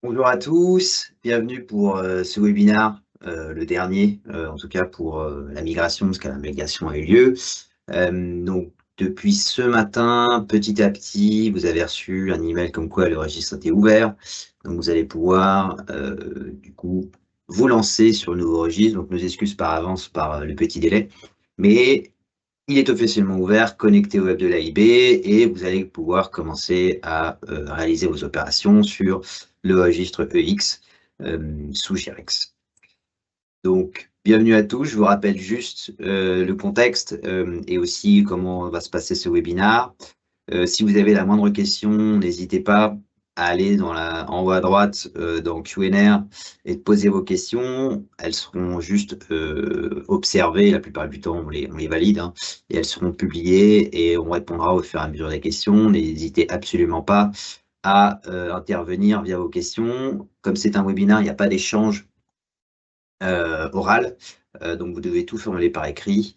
Bonjour à tous, bienvenue pour ce webinaire, le dernier, en tout cas pour la migration, parce que la migration a eu lieu. Donc, depuis ce matin, petit à petit, vous avez reçu un email comme quoi le registre était ouvert. Donc, vous allez pouvoir, du coup, vous lancer sur le nouveau registre. Donc, nos excuses par avance par le petit délai. Mais il est officiellement ouvert, connecté au web de l'AIB et vous allez pouvoir commencer à réaliser vos opérations sur le registre EX sous Girex. Donc, bienvenue à tous. Je vous rappelle juste le contexte et aussi comment va se passer ce webinaire. Si vous avez la moindre question, n'hésitez pas à aller en haut à droite dans Q&A et de poser vos questions. Elles seront juste observées. La plupart du temps, on les valide hein, et elles seront publiées et on répondra au fur et à mesure des questions. N'hésitez absolument pas à intervenir via vos questions. Comme c'est un webinaire, il n'y a pas d'échange oral, donc vous devez tout formuler par écrit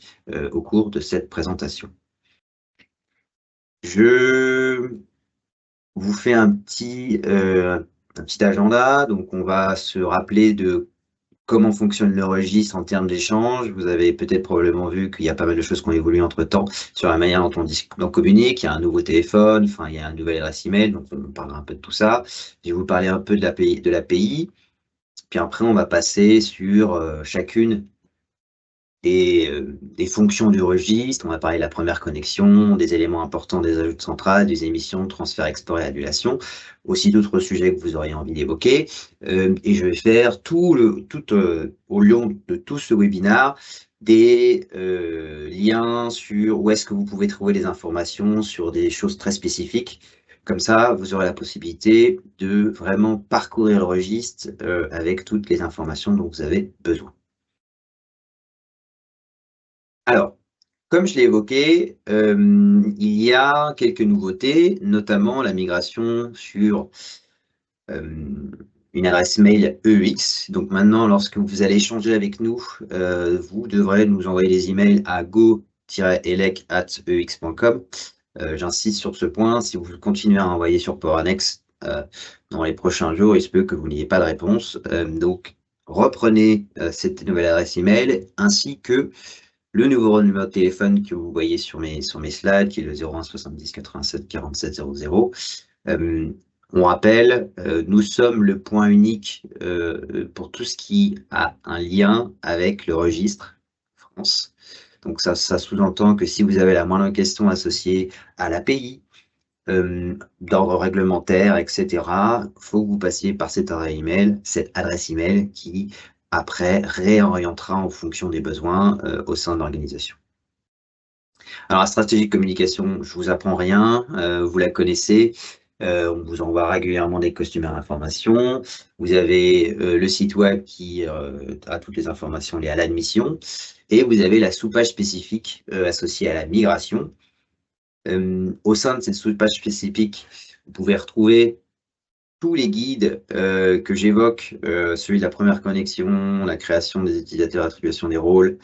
au cours de cette présentation. Je vous fais un petit agenda. Donc, on va se rappeler de comment fonctionne le registre en termes d'échange. Vous avez peut-être probablement vu qu'il y a pas mal de choses qui ont évolué entre-temps sur la manière dont on communique. Il y a un nouveau téléphone, enfin, il y a un nouvel adresse email, donc on parlera un peu de tout ça. Je vais vous parler un peu de l'API. Puis après, on va passer sur chacune des fonctions du registre. On va parler de la première connexion, des éléments importants des ajouts centrales, des émissions, transfert, export et annulation, aussi d'autres sujets que vous auriez envie d'évoquer. Et je vais faire au long de tout ce webinaire des liens sur où est-ce que vous pouvez trouver des informations sur des choses très spécifiques. Comme ça, vous aurez la possibilité de vraiment parcourir le registre avec toutes les informations dont vous avez besoin. Alors, comme je l'ai évoqué, il y a quelques nouveautés, notamment la migration sur une adresse mail EX. Donc maintenant, lorsque vous allez échanger avec nous, vous devrez nous envoyer des emails à go-elec@ex.com. J'insiste sur ce point, si vous continuez à envoyer sur PowerAnnex dans les prochains jours, il se peut que vous n'ayez pas de réponse. Donc, reprenez cette nouvelle adresse email ainsi que le nouveau numéro de téléphone que vous voyez sur mes slides, qui est le 01 70 87 47 00. On rappelle, nous sommes le point unique pour tout ce qui a un lien avec le registre France. Donc ça sous-entend que si vous avez la moindre question associée à l'API, d'ordre réglementaire, etc., il faut que vous passiez par cette adresse email qui après réorientera en fonction des besoins au sein de l'organisation. Alors, la stratégie de communication, je vous apprends rien, vous la connaissez. On vous envoie régulièrement des costumes à information. Vous avez le site web qui a toutes les informations liées à l'admission. Et vous avez la sous-page spécifique associée à la migration. Au sein de cette sous-page spécifique, vous pouvez retrouver tous les guides que j'évoque, celui de la première connexion, la création des utilisateurs, attribution des rôles,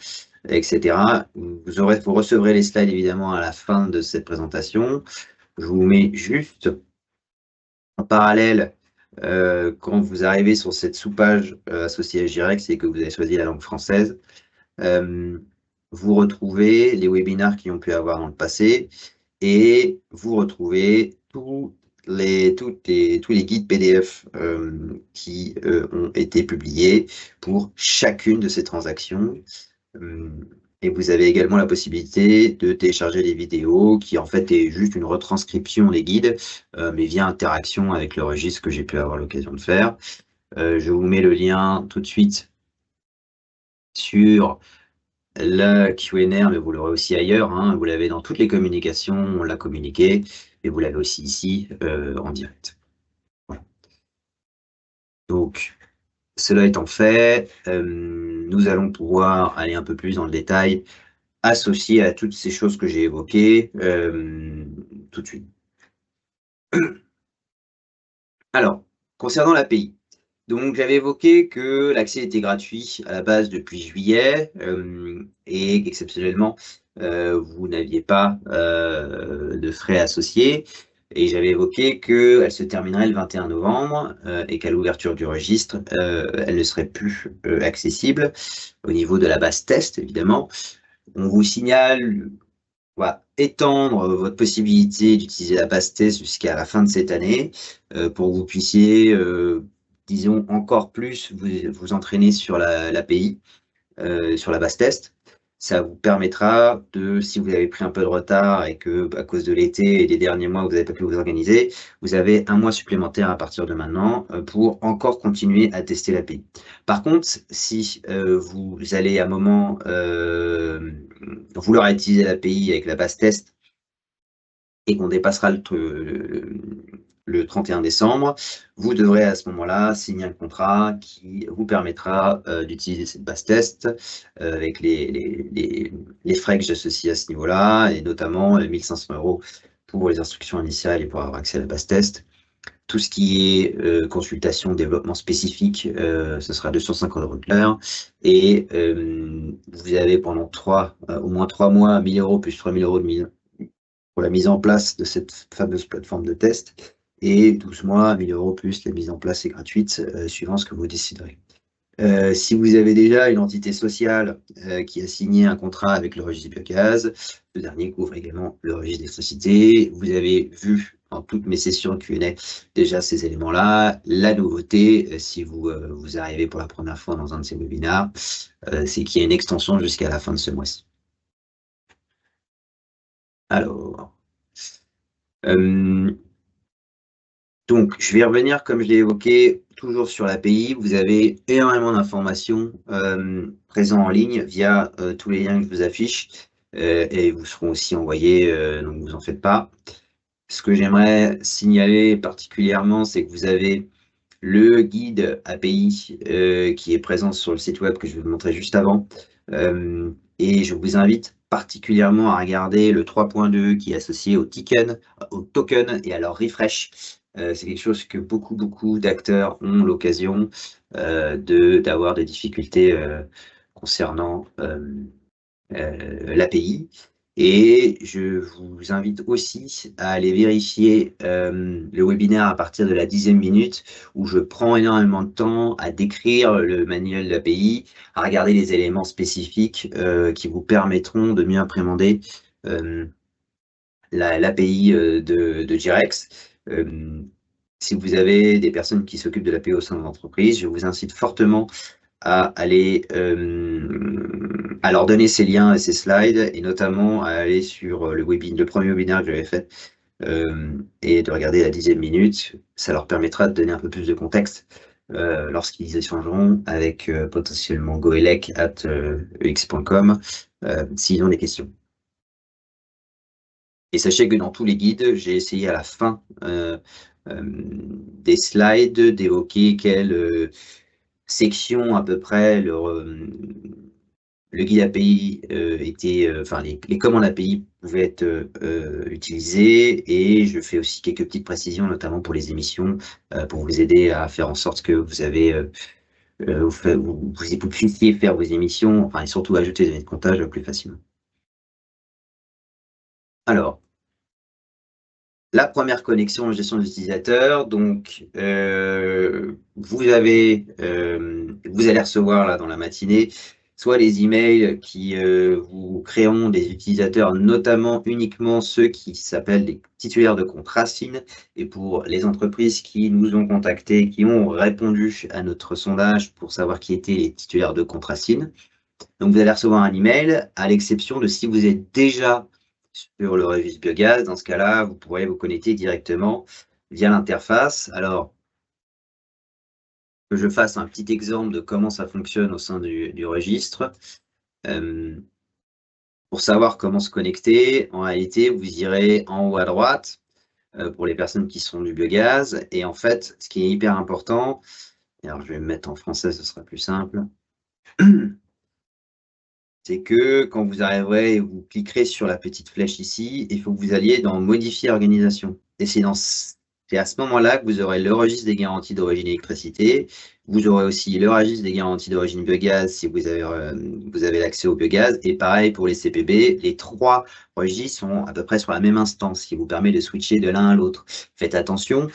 etc. Vous recevrez les slides évidemment à la fin de cette présentation. Je vous mets juste en parallèle, quand vous arrivez sur cette sous-page associée à Girex et que vous avez choisi la langue française, vous retrouvez les webinaires qui ont pu avoir dans le passé et vous retrouvez tous les guides PDF qui ont été publiés pour chacune de ces transactions. Et vous avez également la possibilité de télécharger des vidéos qui en fait est juste une retranscription des guides, mais via interaction avec le registre que j'ai pu avoir l'occasion de faire. Je vous mets le lien tout de suite sur le Q&A, mais vous l'aurez aussi ailleurs, hein. Vous l'avez dans toutes les communications, on l'a communiqué, et vous l'avez aussi ici en direct. Voilà. Donc, cela étant fait, nous allons pouvoir aller un peu plus dans le détail associé à toutes ces choses que j'ai évoquées tout de suite. Alors, concernant l'API, donc j'avais évoqué que l'accès était gratuit à la base depuis juillet et exceptionnellement, vous n'aviez pas de frais associés. Et j'avais évoqué qu'elle se terminerait le 21 novembre et qu'à l'ouverture du registre, elle ne serait plus accessible au niveau de la base test, évidemment. On vous signale, voilà, étendre votre possibilité d'utiliser la base test jusqu'à la fin de cette année pour que vous puissiez, disons, encore plus vous entraîner sur l'API, sur la base test. Ça vous permettra de, si vous avez pris un peu de retard et que, à cause de l'été et des derniers mois, vous n'avez pas pu vous organiser, vous avez un mois supplémentaire à partir de maintenant pour encore continuer à tester l'API. Par contre, si vous allez à un moment vouloir utiliser l'API avec la base test et qu'on dépassera le 31 décembre, vous devrez à ce moment-là signer un contrat qui vous permettra d'utiliser cette base test avec les frais que j'associe à ce niveau-là, et notamment 1 500 € pour les instructions initiales et pour avoir accès à la base test. Tout ce qui est consultation, développement spécifique, ce sera 250 € de l'heure. Et vous avez pendant au moins 3 mois, 1 000 € plus 3 000 € pour la mise en place de cette fameuse plateforme de test, et 12 mois, 1 000 € plus la mise en place est gratuite, suivant ce que vous déciderez. Si vous avez déjà une entité sociale qui a signé un contrat avec le registre biogaz, ce dernier couvre également le registre d'électricité. Vous avez vu dans toutes mes sessions Q&A déjà ces éléments-là. La nouveauté, si vous arrivez pour la première fois dans un de ces webinaires, c'est qu'il y a une extension jusqu'à la fin de ce mois-ci. Alors, donc, je vais revenir, comme je l'ai évoqué, toujours sur l'API. Vous avez énormément d'informations présentes en ligne via tous les liens que je vous affiche et vous seront aussi envoyés, donc vous en faites pas. Ce que j'aimerais signaler particulièrement, c'est que vous avez le guide API qui est présent sur le site web que je vais vous montrer juste avant. Et je vous invite particulièrement à regarder le 3.2 qui est associé au token et à leur refresh. C'est quelque chose que beaucoup d'acteurs ont l'occasion d'avoir des difficultés concernant l'API. Et je vous invite aussi à aller vérifier le webinaire à partir de la 10e minute, où je prends énormément de temps à décrire le manuel de l'API, à regarder les éléments spécifiques qui vous permettront de mieux appréhender l'API de Girex. Si vous avez des personnes qui s'occupent de l'API au sein de l'entreprise, je vous incite fortement à aller à leur donner ces liens et ces slides, et notamment à aller sur le premier webinaire que j'avais fait et de regarder la 10e minute. Ça leur permettra de donner un peu plus de contexte lorsqu'ils échangeront avec potentiellement goelec@ex.com s'ils ont des questions. Et sachez que dans tous les guides, j'ai essayé à la fin des slides d'évoquer quelle section à peu près le guide API était, enfin les commandes API pouvaient être utilisées, et je fais aussi quelques petites précisions, notamment pour les émissions, pour vous aider à faire en sorte que vous puissiez faire vos émissions, enfin, et surtout ajouter des données de comptage plus facilement. Alors, la première connexion en gestion d'utilisateurs, donc vous allez recevoir là dans la matinée soit les emails qui vous créeront des utilisateurs, notamment uniquement ceux qui s'appellent des titulaires de compte Racine, et pour les entreprises qui nous ont contactés, qui ont répondu à notre sondage pour savoir qui étaient les titulaires de compte Racine. Donc vous allez recevoir un email, à l'exception de si vous êtes déjà sur le registre biogaz. Dans ce cas-là, vous pourrez vous connecter directement via l'interface. Alors, que je fasse un petit exemple de comment ça fonctionne au sein du registre. Pour savoir comment se connecter, en réalité, vous irez en haut à droite pour les personnes qui sont du biogaz. Et en fait, ce qui est hyper important, alors je vais me mettre en français, ce sera plus simple. C'est que quand vous arriverez et vous cliquerez sur la petite flèche ici, il faut que vous alliez dans Modifier organisation. Et c'est dans C'est à ce moment-là que vous aurez le registre des garanties d'origine électricité. Vous aurez aussi le registre des garanties d'origine biogaz si vous avez l'accès au biogaz. Et pareil pour les CPB, les 3 registres sont à peu près sur la même instance, ce qui vous permet de switcher de l'un à l'autre. Faites attention,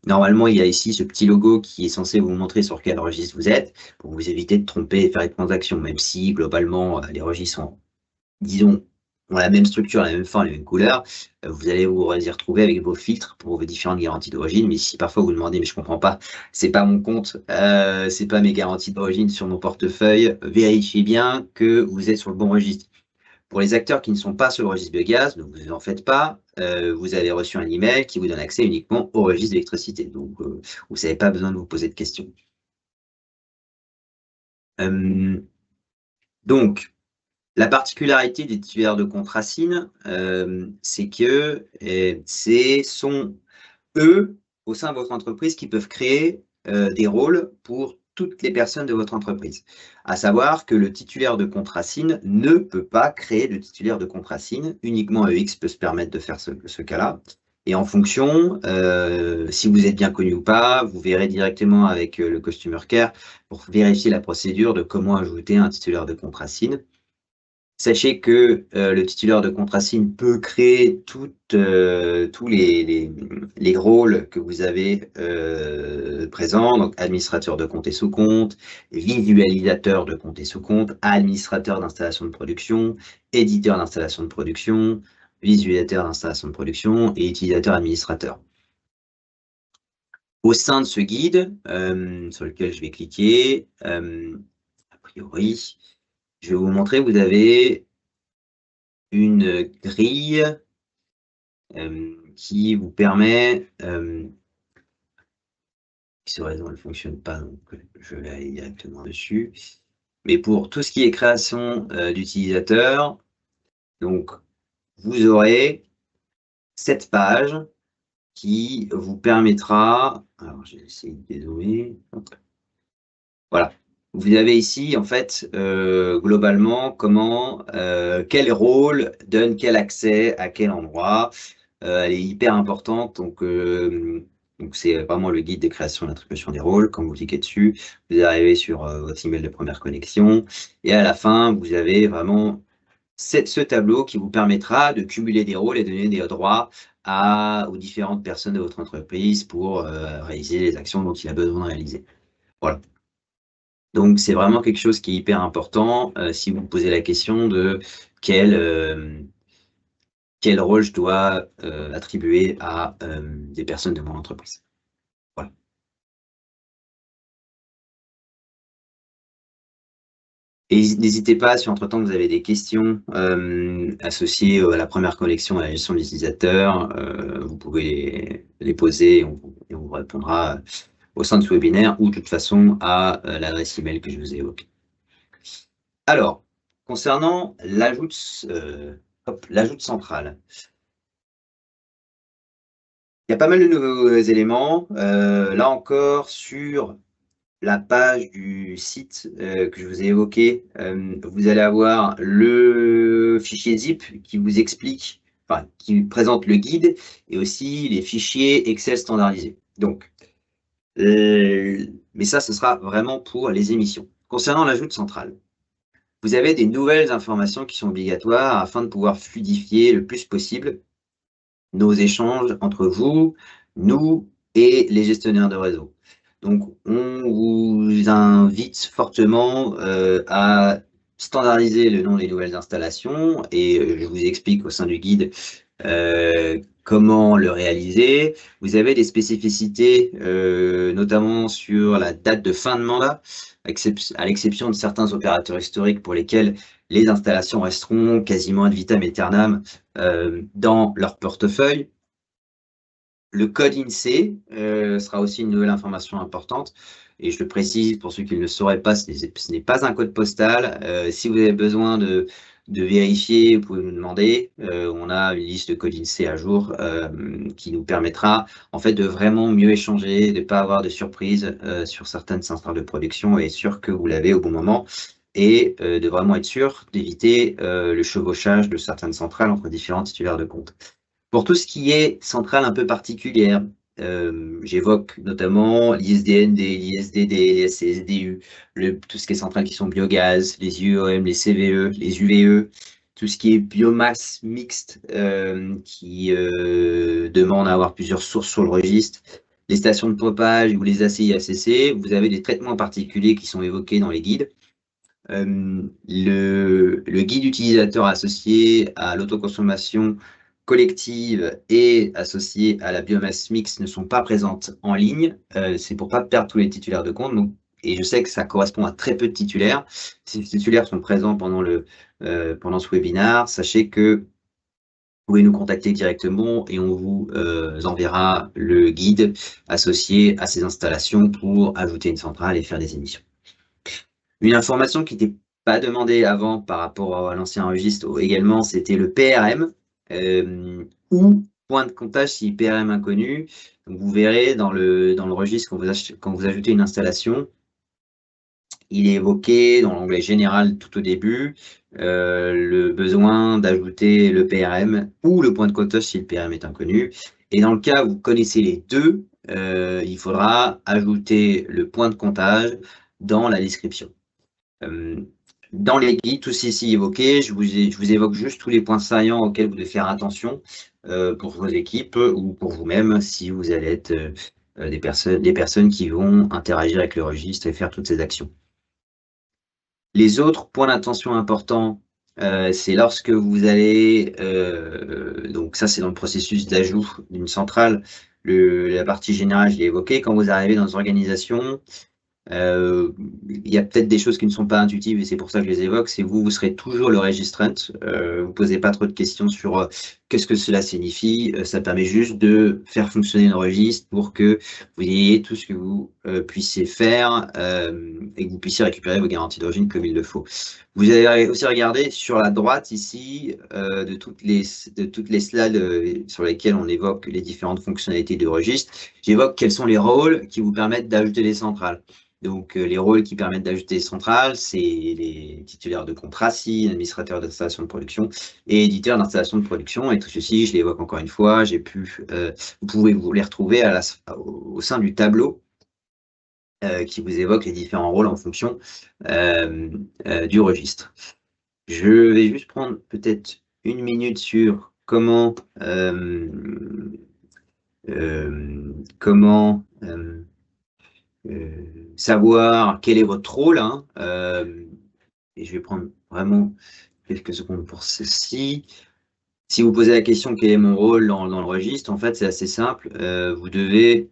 normalement il y a ici ce petit logo qui est censé vous montrer sur quel registre vous êtes, pour vous éviter de tromper et faire des transactions, même si globalement les registres sont, disons, ont la même structure, la même forme, les mêmes couleurs, vous allez vous y retrouver avec vos filtres pour vos différentes garanties d'origine. Mais si parfois vous demandez, mais je comprends pas, c'est pas mon compte, c'est pas mes garanties d'origine sur mon portefeuille, vérifiez bien que vous êtes sur le bon registre. Pour les acteurs qui ne sont pas sur le registre biogaz, ne vous en faites pas, vous avez reçu un email qui vous donne accès uniquement au registre d'électricité. Donc, vous n'avez pas besoin de vous poser de questions. Donc, la particularité des titulaires de contrat SIN, c'est que ce sont eux, au sein de votre entreprise, qui peuvent créer des rôles pour toutes les personnes de votre entreprise. À savoir que le titulaire de contrat SIN ne peut pas créer de titulaire de contrat SIN, uniquement EX peut se permettre de faire ce cas-là. Et en fonction, si vous êtes bien connu ou pas, vous verrez directement avec le Customer Care pour vérifier la procédure de comment ajouter un titulaire de contrat SIN. Sachez que le titulaire de contrat SIN peut créer tous les rôles que vous avez présents, donc administrateur de compte et sous-compte, visualisateur de compte et sous-compte, administrateur d'installation de production, éditeur d'installation de production, visualisateur d'installation de production et utilisateur administrateur. Au sein de ce guide, sur lequel je vais cliquer, a priori, je vais vous montrer, vous avez une grille qui vous permet, ce réseau ne fonctionne pas, donc je vais aller directement dessus. Mais pour tout ce qui est création d'utilisateurs, donc vous aurez cette page qui vous permettra, alors j'ai essayé de dézoomer, voilà. Vous avez ici, en fait, globalement, quel rôle donne quel accès à quel endroit. Elle est hyper importante, donc c'est vraiment le guide de création et d'attribution des rôles. Quand vous cliquez dessus, vous arrivez sur votre email de première connexion, et à la fin, vous avez vraiment ce tableau qui vous permettra de cumuler des rôles et donner des droits aux différentes personnes de votre entreprise pour réaliser les actions dont il a besoin de réaliser. Voilà. Donc, c'est vraiment quelque chose qui est hyper important si vous posez la question de quel rôle je dois attribuer à des personnes de mon entreprise. Voilà. Et n'hésitez pas, si entre-temps vous avez des questions associées à la première connexion, à la gestion de l'utilisateur, vous pouvez les poser et on vous répondra au sein de ce webinaire ou de toute façon à l'adresse email que je vous ai évoquée. Alors, concernant l'ajout central, il y a pas mal de nouveaux éléments. Là encore, sur la page du site que je vous ai évoqué, vous allez avoir le fichier zip qui vous explique, enfin, qui présente le guide et aussi les fichiers Excel standardisés. Donc, mais ça, ce sera vraiment pour les émissions. Concernant l'ajout central, vous avez des nouvelles informations qui sont obligatoires afin de pouvoir fluidifier le plus possible nos échanges entre vous, nous et les gestionnaires de réseau. Donc, on vous invite fortement à standardiser le nom des nouvelles installations et je vous explique au sein du guide comment le réaliser. Vous avez des spécificités, notamment sur la date de fin de mandat, à l'exception de certains opérateurs historiques pour lesquels les installations resteront quasiment ad vitam aeternam dans leur portefeuille. Le code INSEE sera aussi une nouvelle information importante. Et je le précise pour ceux qui ne le sauraient pas, ce n'est pas un code postal. Si vous avez besoin de vérifier, vous pouvez nous demander. On a une liste de codes INSEE à jour qui nous permettra en fait de vraiment mieux échanger, de ne pas avoir de surprises sur certaines centrales de production et être sûr que vous l'avez au bon moment et de vraiment être sûr d'éviter le chevauchage de certaines centrales entre différents titulaires de compte. Pour tout ce qui est centrale un peu particulière, j'évoque notamment l'ISDND, l'ISDD, les SCSDU, tout ce qui est centrale qui sont biogaz, les IEOM, les CVE, les UVE, tout ce qui est biomasse mixte qui demande à avoir plusieurs sources sur le registre, les stations de pompage ou les ACI-ACC, vous avez des traitements particuliers qui sont évoqués dans les guides. Le guide utilisateur associé à l'autoconsommation collective et associé à la biomasse mixte ne sont pas présentes en ligne. C'est pour pas perdre tous les titulaires de compte. Donc, et je sais que ça correspond à très peu de titulaires. Si les titulaires sont présents pendant ce webinaire, sachez que vous pouvez nous contacter directement et on vous enverra le guide associé à ces installations pour ajouter une centrale et faire des émissions. Une information qui n'était pas demandée avant par rapport à l'ancien registre également, c'était le PRM ou point de comptage si PRM inconnu. Donc vous verrez dans le registre quand vous ajoutez une installation, il est évoqué dans l'onglet général tout au début le besoin d'ajouter le PRM ou le point de comptage si le PRM est inconnu. Et dans le cas où vous connaissez les deux, il faudra ajouter le point de comptage dans la description. Dans les guides, tous ici évoqués, je vous évoque juste tous les points saillants auxquels vous devez faire attention pour vos équipes ou pour vous-même si vous allez être des personnes qui vont interagir avec le registre et faire toutes ces actions. Les autres points d'attention importants, c'est lorsque vous allez, donc ça c'est dans le processus d'ajout d'une centrale, la partie générale, je l'ai évoqué, quand vous arrivez dans une organisation, il y a peut-être des choses qui ne sont pas intuitives et c'est pour ça que je les évoque. C'est vous serez toujours le registrant. Vous posez pas trop de questions sur qu'est-ce que cela signifie. Ça permet juste de faire fonctionner le registre pour que vous ayez tout ce que vous puissiez faire et que vous puissiez récupérer vos garanties d'origine comme il le faut. Vous allez aussi regarder sur la droite ici de toutes les slides sur lesquelles on évoque les différentes fonctionnalités de registre. J'évoque quels sont les rôles qui vous permettent d'ajouter des centrales. Donc, les rôles qui permettent d'ajouter les centrales, c'est les titulaires de contrat SI, administrateurs d'installation de production et éditeurs d'installation de production. Et tout ceci, je l'évoque encore une fois, vous pouvez vous les retrouver au sein du tableau qui vous évoque les différents rôles en fonction du registre. Je vais juste prendre peut-être une minute sur comment savoir quel est votre rôle, hein, et je vais prendre vraiment quelques secondes pour ceci. Si vous posez la question quel est mon rôle dans le registre, en fait c'est assez simple, vous devez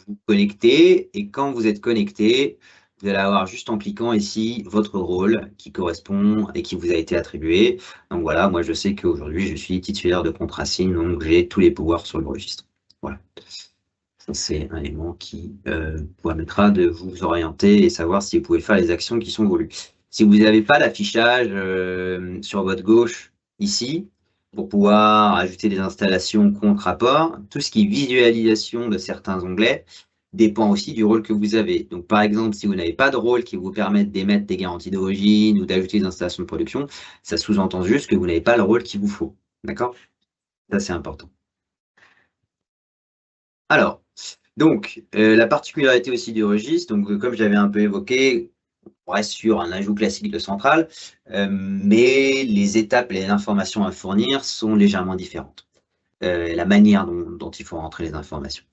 vous connecter et quand vous êtes connecté, vous allez avoir juste en cliquant ici votre rôle qui correspond et qui vous a été attribué. Donc voilà, moi je sais qu'aujourd'hui je suis titulaire de contrat SIN, donc j'ai tous les pouvoirs sur le registre. Voilà. C'est un élément qui vous permettra de vous orienter et savoir si vous pouvez faire les actions qui sont voulues. Si vous n'avez pas l'affichage sur votre gauche ici, pour pouvoir ajouter des installations compte rapport, tout ce qui est visualisation de certains onglets dépend aussi du rôle que vous avez. Donc par exemple, si vous n'avez pas de rôle qui vous permette d'émettre des garanties d'origine ou d'ajouter des installations de production, ça sous-entend juste que vous n'avez pas le rôle qu'il vous faut. D'accord? Ça, c'est important. Alors, donc, la particularité aussi du registre, donc comme j'avais un peu évoqué, on reste sur un ajout classique de centrale, mais les étapes et les informations à fournir sont légèrement différentes. La manière dont il faut rentrer les informations.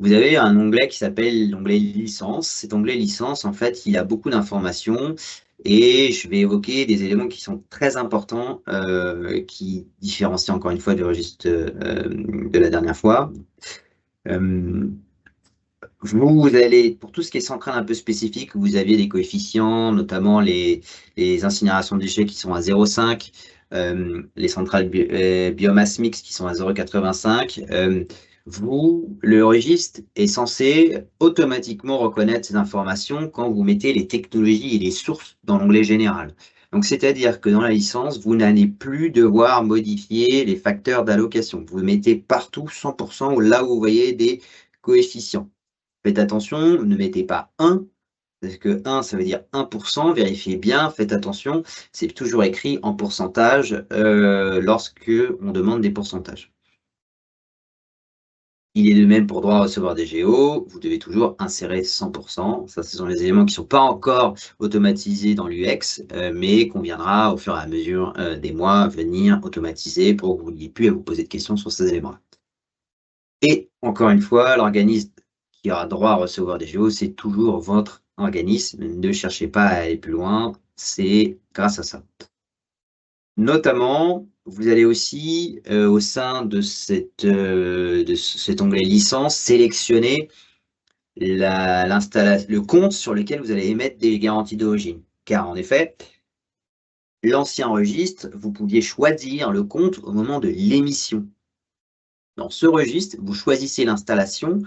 Vous avez un onglet qui s'appelle l'onglet licence. Cet onglet licence, en fait, il a beaucoup d'informations et je vais évoquer des éléments qui sont très importants, qui différencient encore une fois du registre de la dernière fois. Vous allez, pour tout ce qui est centrale un peu spécifique, vous aviez des coefficients, notamment les incinérations de déchets qui sont à 0,5, les centrales biomasse mixte qui sont à 0,85. Le registre est censé automatiquement reconnaître ces informations quand vous mettez les technologies et les sources dans l'onglet général. Donc, c'est-à-dire que dans la licence, vous n'allez plus devoir modifier les facteurs d'allocation. Vous mettez partout 100% là où vous voyez des coefficients. Faites attention, ne mettez pas 1 Parce que 1, ça veut dire 1%, vérifiez bien, faites attention, c'est toujours écrit en pourcentage, lorsque on demande des pourcentages. Il est de même pour droit à recevoir des géos, vous devez toujours insérer 100%. Ça, ce sont les éléments qui ne sont pas encore automatisés dans l'UX, mais qu'on viendra au fur et à mesure, des mois venir automatiser pour que vous n'ayez plus à vous poser de questions sur ces éléments-là. Et encore une fois, l'organisme qui aura droit à recevoir des géos, c'est toujours votre organisme. Ne cherchez pas à aller plus loin, c'est grâce à ça. Notamment, vous allez aussi, au sein de cet onglet licence, sélectionner le compte sur lequel vous allez émettre des garanties d'origine. Car en effet, l'ancien registre, vous pouviez choisir le compte au moment de l'émission. Dans ce registre, vous choisissez l'installation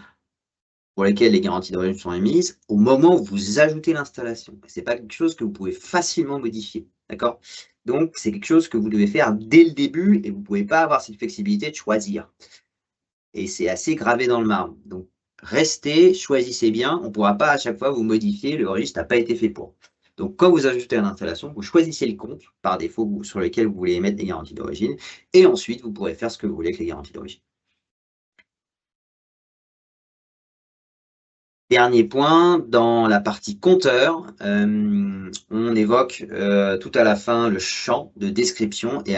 pour laquelle les garanties d'origine sont émises au moment où vous ajoutez l'installation. Ce n'est pas quelque chose que vous pouvez facilement modifier, d'accord? Donc, c'est quelque chose que vous devez faire dès le début et vous ne pouvez pas avoir cette flexibilité de choisir. Et c'est assez gravé dans le marbre. Donc, restez, choisissez bien. On ne pourra pas à chaque fois vous modifier, le registre n'a pas été fait pour. Donc, quand vous ajoutez une installation, vous choisissez le compte par défaut sur lequel vous voulez émettre des garanties d'origine. Et ensuite, vous pourrez faire ce que vous voulez avec les garanties d'origine. Dernier point, dans la partie compteur, on évoque tout à la fin le champ de description et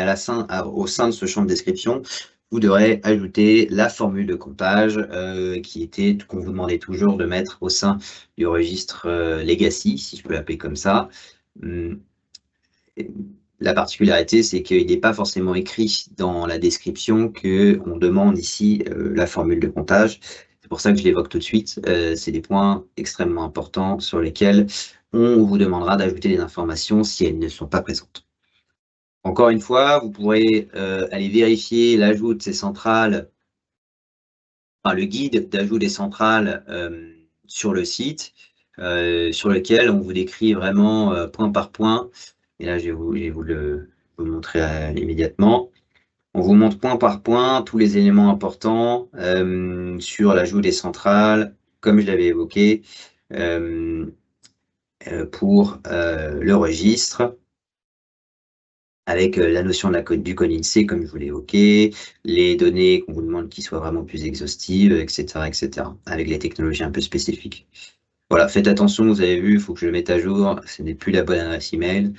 au sein de ce champ de description, vous devrez ajouter la formule de comptage qu'on vous demandait toujours de mettre au sein du registre Legacy, si je peux l'appeler comme ça. La particularité, c'est qu'il n'est pas forcément écrit dans la description qu'on demande ici la formule de comptage. C'est pour ça que je l'évoque tout de suite. C'est des points extrêmement importants sur lesquels on vous demandera d'ajouter des informations si elles ne sont pas présentes. Encore une fois, vous pourrez aller vérifier l'ajout de ces centrales, enfin, le guide d'ajout des centrales sur le site, sur lequel on vous décrit vraiment point par point. Et là, je vais vous le montrer immédiatement. On vous montre point par point tous les éléments importants sur l'ajout des centrales, comme je l'avais évoqué, pour le registre, avec la notion du code INSEE, comme je vous l'ai évoqué, les données qu'on vous demande qui soient vraiment plus exhaustives, etc., avec les technologies un peu spécifiques. Voilà, faites attention, vous avez vu, il faut que je le mette à jour, ce n'est plus la bonne adresse email,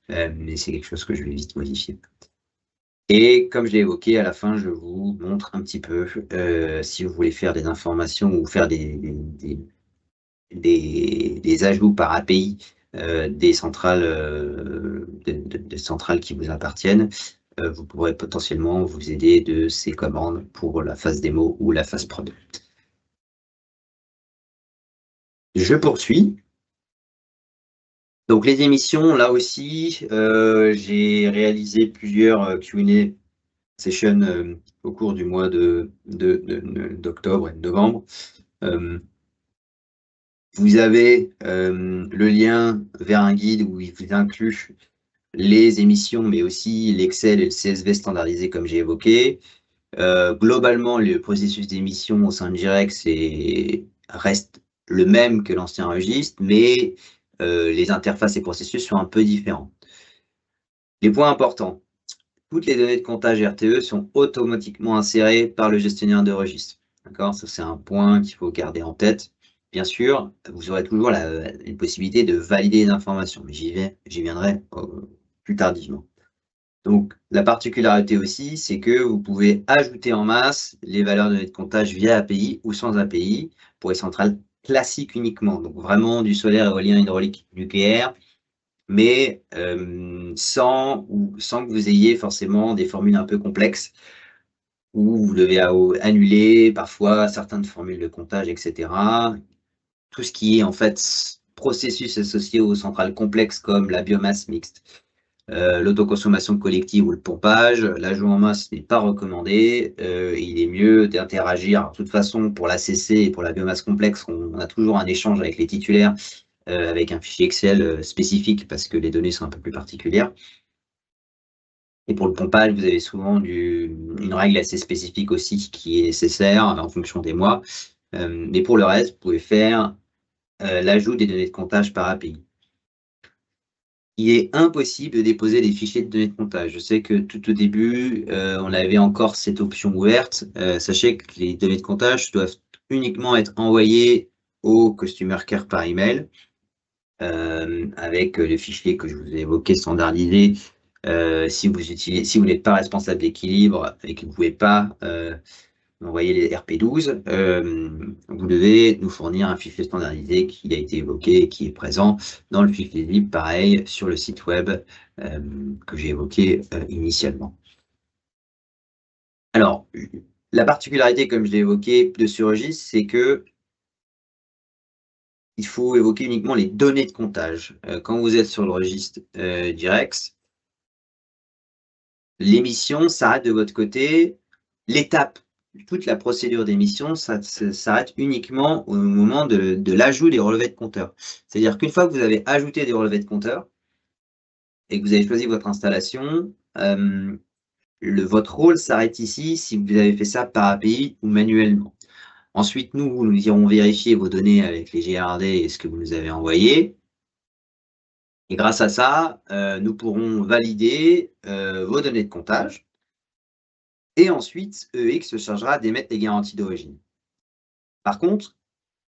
mais c'est quelque chose que je vais vite modifier. Et comme je l'ai évoqué, à la fin, je vous montre un petit peu, si vous voulez faire des informations ou faire des ajouts par API des centrales, des centrales qui vous appartiennent, vous pourrez potentiellement vous aider de ces commandes pour la phase démo ou la phase prod. Je poursuis. Donc les émissions, là aussi, j'ai réalisé plusieurs Q&A sessions au cours du mois d'octobre et de novembre. Vous avez le lien vers un guide où il vous inclut les émissions, mais aussi l'Excel et le CSV standardisé, comme j'ai évoqué. Globalement, le processus d'émission au sein de Girex reste le même que l'ancien registre, mais les interfaces et processus sont un peu différents. Les points importants. Toutes les données de comptage RTE sont automatiquement insérées par le gestionnaire de registre. D'accord ? Ça, c'est un point qu'il faut garder en tête. Bien sûr, vous aurez toujours une possibilité de valider les informations, mais j'y viendrai plus tardivement. Donc, la particularité aussi, c'est que vous pouvez ajouter en masse les valeurs de données de comptage via API ou sans API pour les centrales classiques uniquement. Donc, vraiment du solaire, éolien, hydraulique, nucléaire, mais sans que vous ayez forcément des formules un peu complexes où vous devez annuler parfois certaines formules de comptage, etc. Tout ce qui est en fait processus associé aux centrales complexes comme la biomasse mixte, l'autoconsommation collective ou le pompage, l'ajout en masse n'est pas recommandé. Il est mieux d'interagir. De toute façon, pour la CC et pour la biomasse complexe, on a toujours un échange avec les titulaires avec un fichier Excel spécifique parce que les données sont un peu plus particulières. Et pour le pompage, vous avez souvent une règle assez spécifique aussi qui est nécessaire en fonction des mois. Mais pour le reste, vous pouvez faire l'ajout des données de comptage par API. Il est impossible de déposer des fichiers de données de comptage. Je sais que tout au début, on avait encore cette option ouverte. Sachez que les données de comptage doivent uniquement être envoyées au Customer Care par email, avec le fichier que je vous ai évoqué standardisé. Si vous n'êtes pas responsable d'équilibre et que vous ne pouvez pas envoyer les RP12, vous devez nous fournir un fichier standardisé qui a été évoqué et qui est présent dans le fichier zip, pareil, sur le site web que j'ai évoqué initialement. Alors, la particularité, comme je l'ai évoqué, de ce registre, c'est que il faut évoquer uniquement les données de comptage. Quand vous êtes sur le registre Direx, l'émission s'arrête de votre côté. L'étape, toute la procédure d'émission, ça s'arrête uniquement au moment de l'ajout des relevés de compteur. C'est-à-dire qu'une fois que vous avez ajouté des relevés de compteur et que vous avez choisi votre installation, votre rôle s'arrête ici si vous avez fait ça par API ou manuellement. Ensuite, nous irons vérifier vos données avec les GRD et ce que vous nous avez envoyé. Et grâce à ça, nous pourrons valider vos données de comptage. Et ensuite, EX se chargera d'émettre les garanties d'origine. Par contre,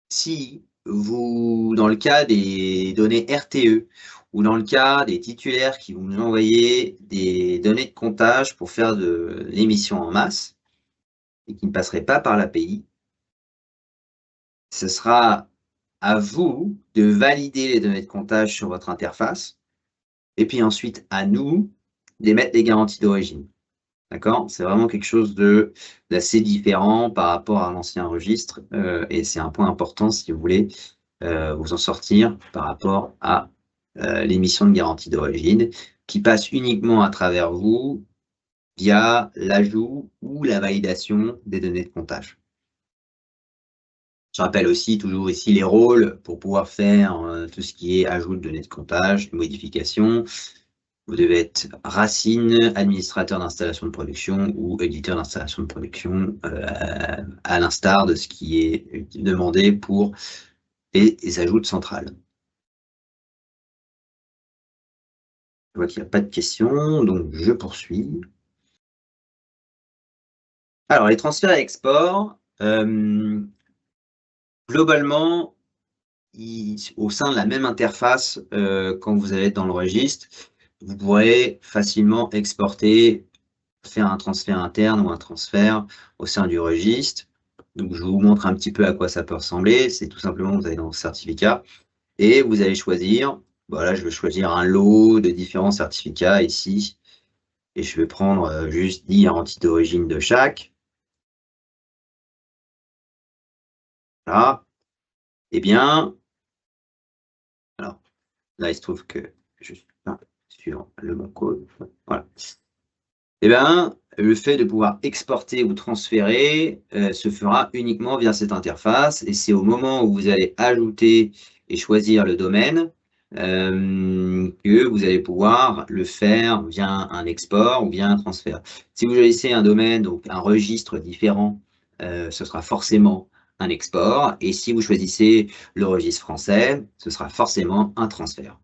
si vous, dans le cas des données RTE ou dans le cas des titulaires qui vont nous envoyer des données de comptage pour faire de l'émission en masse et qui ne passeraient pas par l'API, ce sera à vous de valider les données de comptage sur votre interface et puis ensuite à nous d'émettre les garanties d'origine. D'accord? C'est vraiment quelque chose d'assez différent par rapport à l'ancien registre et c'est un point important si vous voulez vous en sortir par rapport à l'émission de garantie d'origine qui passe uniquement à travers vous via l'ajout ou la validation des données de comptage. Je rappelle aussi toujours ici les rôles pour pouvoir faire tout ce qui est ajout de données de comptage, modification. Vous devez être Racine, administrateur d'installation de production ou éditeur d'installation de production, à l'instar de ce qui est demandé pour les ajouts de centrales. Je vois qu'il n'y a pas de questions, donc je poursuis. Alors, les transferts et exports, globalement, au sein de la même interface, quand vous allez être dans le registre, vous pourrez facilement exporter, faire un transfert interne ou un transfert au sein du registre. Donc, je vous montre un petit peu à quoi ça peut ressembler. C'est tout simplement, vous allez dans le certificat et vous allez choisir, voilà, je vais choisir un lot de différents certificats ici et je vais prendre juste 10 garanties d'origine de chaque. Là, eh bien, alors là, il se trouve que je suis pas sur le bon code. Voilà. Eh bien, le fait de pouvoir exporter ou transférer se fera uniquement via cette interface et c'est au moment où vous allez ajouter et choisir le domaine que vous allez pouvoir le faire via un export ou via un transfert. Si vous choisissez un domaine, donc un registre différent, ce sera forcément un export et si vous choisissez le registre français, ce sera forcément un transfert.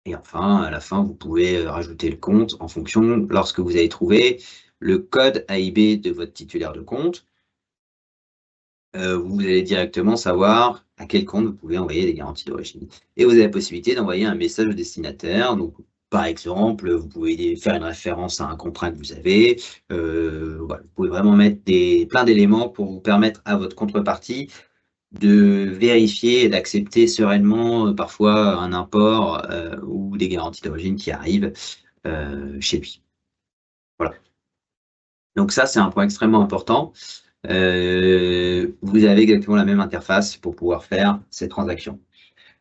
Et enfin, à la fin, vous pouvez rajouter le compte en fonction, lorsque vous avez trouvé le code AIB de votre titulaire de compte, vous allez directement savoir à quel compte vous pouvez envoyer les garanties d'origine. Et vous avez la possibilité d'envoyer un message au destinataire. Donc, par exemple, vous pouvez faire une référence à un contrat que vous avez. Voilà, vous pouvez vraiment mettre plein d'éléments pour vous permettre à votre contrepartie de vérifier et d'accepter sereinement parfois un import ou des garanties d'origine qui arrivent chez lui. Voilà. Donc ça, c'est un point extrêmement important. Vous avez exactement la même interface pour pouvoir faire ces transactions.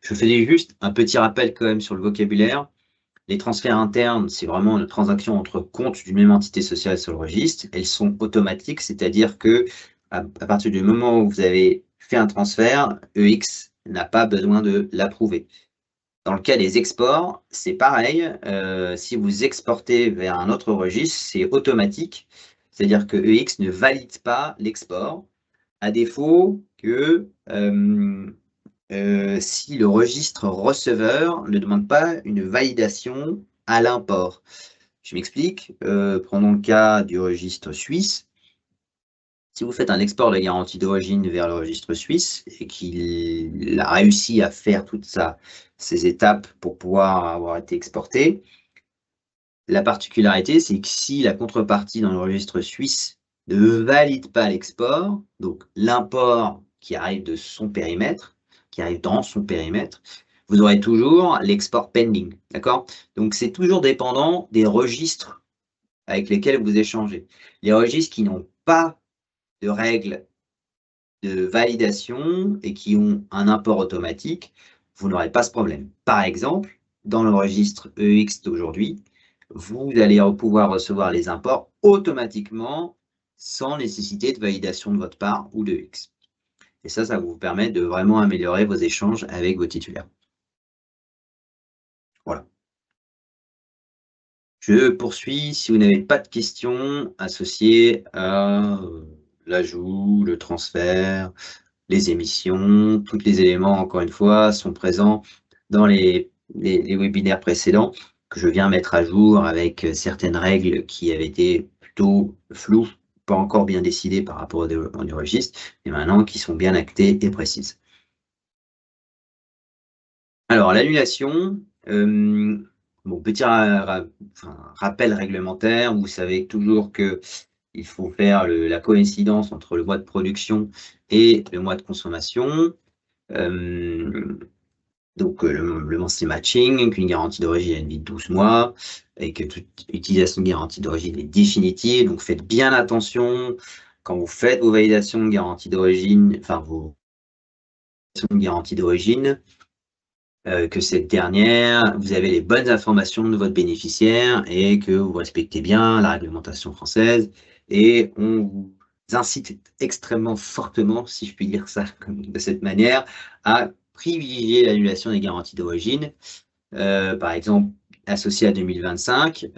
Je faisais juste un petit rappel quand même sur le vocabulaire. Les transferts internes, c'est vraiment une transaction entre comptes d'une même entité sociale sur le registre. Elles sont automatiques, c'est-à-dire que à partir du moment où vous avez fait un transfert, EX n'a pas besoin de l'approuver. Dans le cas des exports, c'est pareil. Si vous exportez vers un autre registre, c'est automatique. C'est-à-dire que EX ne valide pas l'export, à défaut que si le registre receveur ne demande pas une validation à l'import. Je m'explique, prenons le cas du registre suisse. Si vous faites un export de garantie d'origine vers le registre suisse et qu'il a réussi à faire toutes ces étapes pour pouvoir avoir été exporté, la particularité, c'est que si la contrepartie dans le registre suisse ne valide pas l'export, donc l'import qui arrive de son périmètre, qui arrive dans son périmètre, vous aurez toujours l'export pending, d'accord? Donc c'est toujours dépendant des registres avec lesquels vous échangez. Les registres qui n'ont pas de règles de validation et qui ont un import automatique, vous n'aurez pas ce problème. Par exemple, dans le registre EX d'aujourd'hui, vous allez pouvoir recevoir les imports automatiquement sans nécessité de validation de votre part ou de EX. Et ça vous permet de vraiment améliorer vos échanges avec vos titulaires. Voilà. Je poursuis. Si vous n'avez pas de questions associées à l'ajout, le transfert, les émissions, tous les éléments, encore une fois, sont présents dans les webinaires précédents que je viens mettre à jour avec certaines règles qui avaient été plutôt floues, pas encore bien décidées par rapport au développement du registre, et maintenant qui sont bien actées et précises. Alors, l'annulation, petit rappel réglementaire, vous savez toujours que il faut faire la coïncidence entre le mois de production et le mois de consommation. Donc, le monthly matching, qu'une garantie d'origine a une vie de 12 mois et que toute utilisation de garantie d'origine est définitive. Donc, faites bien attention quand vous faites vos validations de garantie d'origine, enfin vos validations de garantie d'origine, que cette dernière, vous avez les bonnes informations de votre bénéficiaire et que vous respectez bien la réglementation française. Et on vous incite extrêmement fortement, si je puis dire ça de cette manière, à privilégier l'annulation des garanties d'origine, par exemple associées à 2025,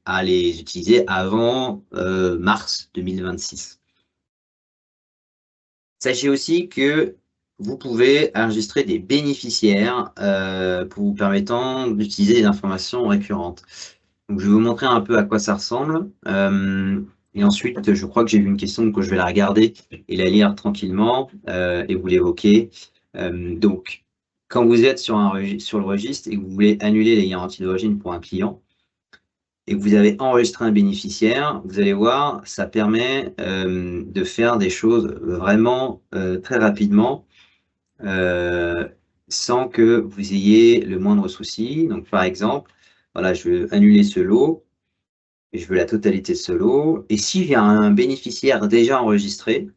à les utiliser avant mars 2026. Sachez aussi que vous pouvez enregistrer des bénéficiaires pour vous permettant d'utiliser des informations récurrentes. Donc, je vais vous montrer un peu à quoi ça ressemble. Et ensuite, je crois que j'ai vu une question, que je vais la regarder et la lire tranquillement et vous l'évoquer. Donc, quand vous êtes sur le registre et que vous voulez annuler les garanties d'origine pour un client et que vous avez enregistré un bénéficiaire, vous allez voir, ça permet de faire des choses vraiment très rapidement sans que vous ayez le moindre souci. Donc, par exemple, voilà, je veux annuler ce lot et je veux la totalité de ce lot. Et si j'ai un bénéficiaire déjà enregistré,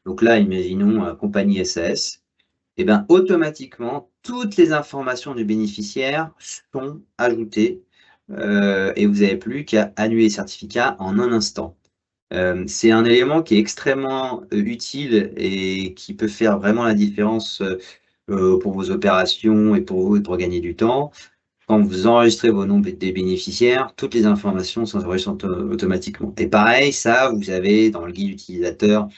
donc là, imaginons compagnie SAS, et bien automatiquement, toutes les informations du bénéficiaire sont ajoutées et vous n'avez plus qu'à annuler le certificat en un instant. C'est un élément qui est extrêmement utile et qui peut faire vraiment la différence pour vos opérations et pour vous et pour gagner du temps. Quand vous enregistrez vos noms des bénéficiaires, toutes les informations sont enregistrées automatiquement. Et pareil, ça, vous avez dans le guide utilisateur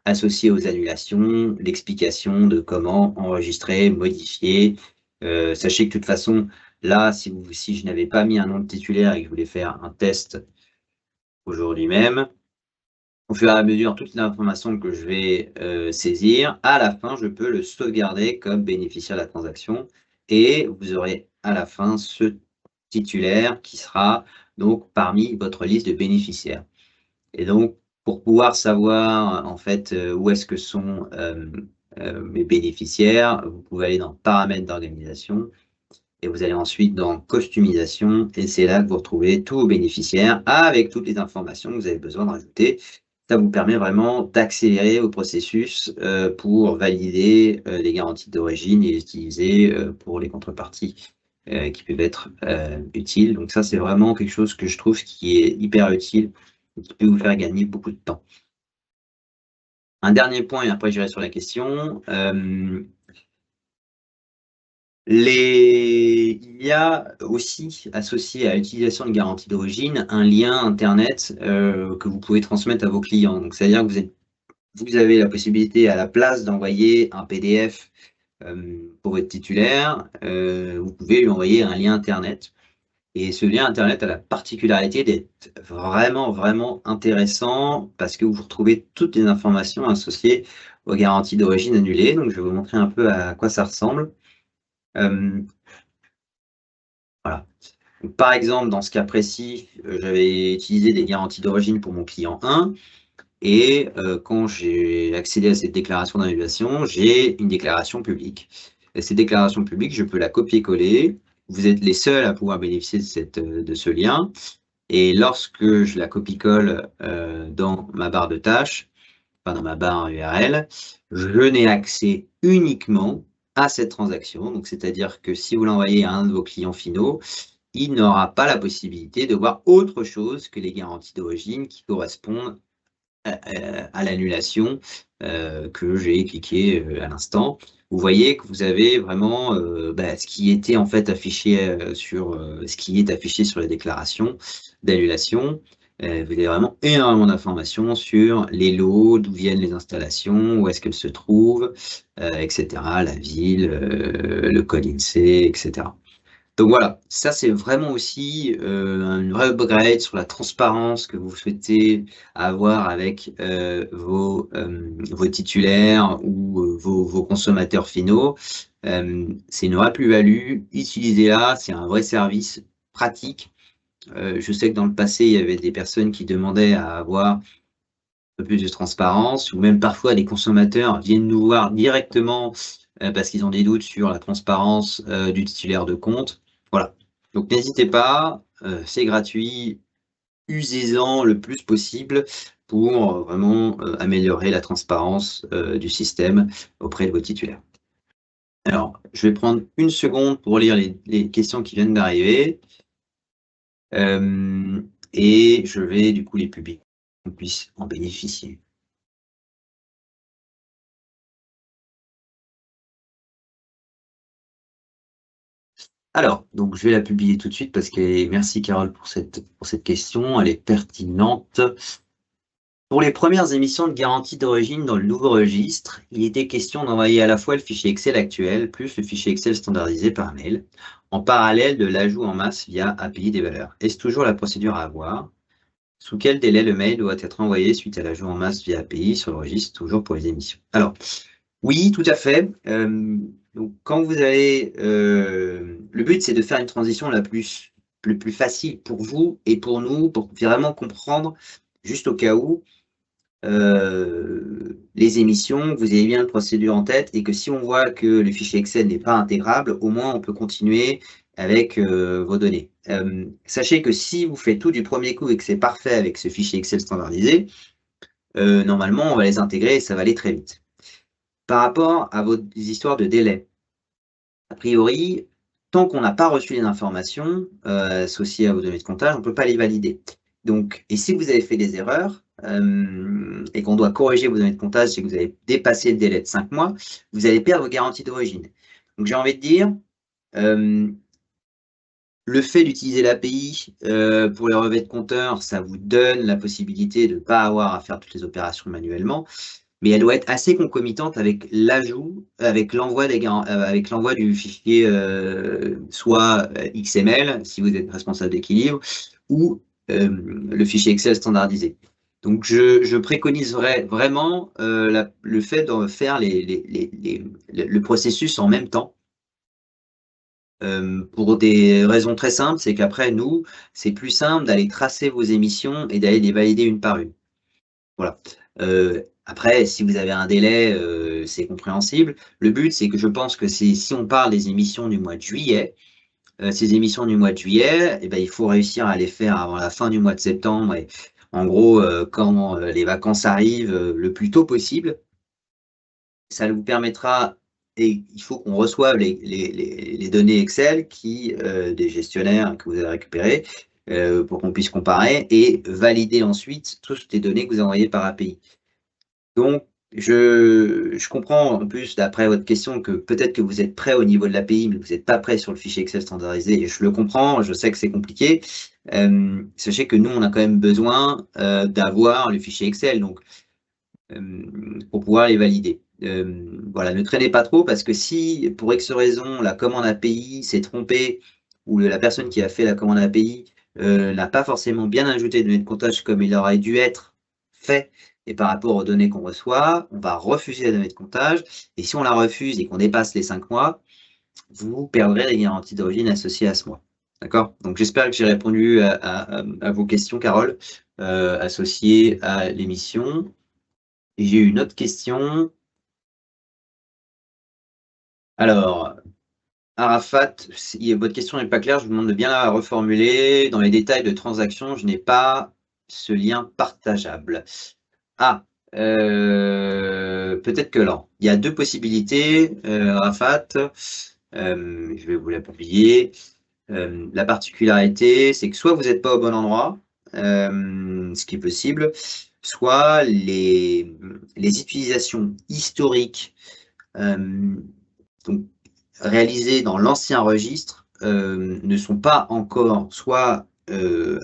associé aux annulations, l'explication de comment enregistrer, modifier. Sachez que de toute façon, là, si je n'avais pas mis un nom de titulaire et que je voulais faire un test aujourd'hui même, au fur et à mesure, toutes les informations que je vais saisir, à la fin, je peux le sauvegarder comme bénéficiaire de la transaction et vous aurez à la fin ce titulaire qui sera donc parmi votre liste de bénéficiaires. Et donc, pour pouvoir savoir en fait où est-ce que sont mes bénéficiaires, vous pouvez aller dans Paramètres d'organisation et vous allez ensuite dans Customisation et c'est là que vous retrouvez tous vos bénéficiaires avec toutes les informations que vous avez besoin de rajouter. Ça vous permet vraiment d'accélérer vos processus pour valider les garanties d'origine et les utiliser pour les contreparties qui peuvent être utiles. Donc ça, c'est vraiment quelque chose que je trouve qui est hyper utile et qui peut vous faire gagner beaucoup de temps. Un dernier point, et après j'irai sur la question. Il y a aussi associé à l'utilisation de garantie d'origine un lien Internet que vous pouvez transmettre à vos clients. Donc, c'est-à-dire que vous avez la possibilité à la place d'envoyer un PDF pour votre titulaire, vous pouvez lui envoyer un lien Internet. Et ce lien Internet a la particularité d'être vraiment, vraiment intéressant parce que vous retrouvez toutes les informations associées aux garanties d'origine annulées. Donc, je vais vous montrer un peu à quoi ça ressemble. Voilà. Donc, par exemple, dans ce cas précis, j'avais utilisé des garanties d'origine pour mon client 1 et quand j'ai accédé à cette déclaration d'annulation, j'ai une déclaration publique. Et cette déclaration publique, je peux la copier-coller. Vous êtes les seuls à pouvoir bénéficier de ce lien. Et lorsque je la copie-colle dans ma barre de tâches, enfin dans ma barre URL, je n'ai accès uniquement à cette transaction. Donc, c'est-à-dire que si vous l'envoyez à un de vos clients finaux, il n'aura pas la possibilité de voir autre chose que les garanties d'origine qui correspondent à l'annulation que j'ai cliqué à l'instant. Vous voyez que vous avez vraiment ce qui était en fait affiché ce qui est affiché sur la déclaration d'annulation. Vous avez vraiment énormément d'informations sur les lots, d'où viennent les installations, où est-ce qu'elles se trouvent, etc. La ville, le code INSEE, etc. Donc voilà, ça c'est vraiment aussi une vraie upgrade sur la transparence que vous souhaitez avoir avec vos titulaires ou vos consommateurs finaux. C'est une vraie plus-value, utilisez-la, c'est un vrai service pratique. Je sais que dans le passé, il y avait des personnes qui demandaient à avoir un peu plus de transparence, ou même parfois des consommateurs viennent nous voir directement parce qu'ils ont des doutes sur la transparence du titulaire de compte. Voilà. Donc n'hésitez pas, c'est gratuit, usez-en le plus possible pour vraiment améliorer la transparence du système auprès de vos titulaires. Alors, je vais prendre une seconde pour lire les questions qui viennent d'arriver. Et je vais du coup les publier pour qu'on puisse en bénéficier. Alors, donc je vais la publier tout de suite parce que merci Carole pour cette question, elle est pertinente. Pour les premières émissions de garantie d'origine dans le nouveau registre, il était question d'envoyer à la fois le fichier Excel actuel plus le fichier Excel standardisé par mail, en parallèle de l'ajout en masse via API des valeurs. Est-ce toujours la procédure à avoir? Sous quel délai le mail doit être envoyé suite à l'ajout en masse via API sur le registre, toujours pour les émissions? Alors, oui, tout à fait. Donc, quand vous allez, le but, c'est de faire une transition le plus facile pour vous et pour nous, pour vraiment comprendre, juste au cas où, les émissions, que vous avez bien le procédure en tête et que si on voit que le fichier Excel n'est pas intégrable, au moins on peut continuer avec vos données. Sachez que si vous faites tout du premier coup et que c'est parfait avec ce fichier Excel standardisé, normalement on va les intégrer et ça va aller très vite. Par rapport à vos histoires de délai, a priori, tant qu'on n'a pas reçu les informations associées à vos données de comptage, on ne peut pas les valider. Donc, et si vous avez fait des erreurs et qu'on doit corriger vos données de comptage et que vous avez dépassé le délai de 5 mois, vous allez perdre vos garanties d'origine. Donc, j'ai envie de dire, le fait d'utiliser l'API pour les relevés de compteurs, ça vous donne la possibilité de ne pas avoir à faire toutes les opérations manuellement, mais elle doit être assez concomitante avec l'ajout, avec l'envoi du fichier soit XML, si vous êtes responsable d'équilibre, ou le fichier Excel standardisé. Donc, je préconiserais vraiment le fait de faire le processus en même temps, pour des raisons très simples, c'est qu'après, nous, c'est plus simple d'aller tracer vos émissions et d'aller les valider une par une. Voilà. Après, si vous avez un délai, c'est compréhensible. Le but, c'est que je pense que si on parle des émissions du mois de juillet, ces émissions du mois de juillet, eh ben, il faut réussir à les faire avant la fin du mois de septembre et en gros, quand les vacances arrivent, le plus tôt possible. Ça vous permettra et il faut qu'on reçoive les données Excel des gestionnaires que vous avez récupérés, pour qu'on puisse comparer et valider ensuite toutes les données que vous envoyez par API. Donc, je comprends en plus, d'après votre question, que peut-être que vous êtes prêt au niveau de l'API, mais vous n'êtes pas prêt sur le fichier Excel standardisé, et je le comprends, je sais que c'est compliqué. Sachez que nous, on a quand même besoin d'avoir le fichier Excel, donc pour pouvoir les valider. voilà, ne traînez pas trop parce que si, pour X raison, la commande API s'est trompée ou la personne qui a fait la commande API n'a pas forcément bien ajouté de données de comptage comme il aurait dû être fait, et par rapport aux données qu'on reçoit, on va refuser la donnée de comptage. Et si on la refuse et qu'on dépasse les 5 mois, vous perdrez les garanties d'origine associées à ce mois. D'accord? Donc j'espère que j'ai répondu à vos questions, Carole, associées à l'émission. Et j'ai eu une autre question. Alors, Arafat, si votre question n'est pas claire, je vous demande de bien la reformuler. Dans les détails de transaction, je n'ai pas ce lien partageable. Ah, peut-être que là, il y a deux possibilités, Arafat. Je vais vous la publier. La particularité, c'est que soit vous n'êtes pas au bon endroit, ce qui est possible, soit les utilisations historiques donc, réalisées dans l'ancien registre ne sont pas encore, soit ne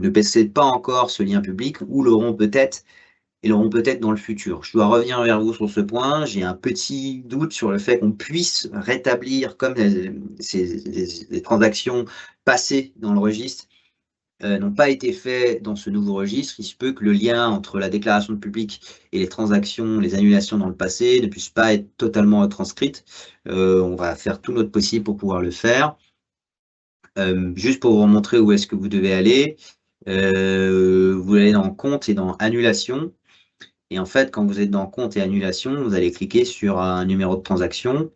possèdent pas encore ce lien public, ou l'auront peut-être dans le futur. Je dois revenir vers vous sur ce point. J'ai un petit doute sur le fait qu'on puisse rétablir, comme les transactions passées dans le registre n'ont pas été faites dans ce nouveau registre. Il se peut que le lien entre la déclaration de public et les transactions, les annulations dans le passé ne puisse pas être totalement retranscrite. On va faire tout notre possible pour pouvoir le faire. Juste pour vous montrer où est-ce que vous devez aller, vous allez dans compte et dans annulation. Et en fait, quand vous êtes dans compte et annulation, vous allez cliquer sur un numéro de transaction.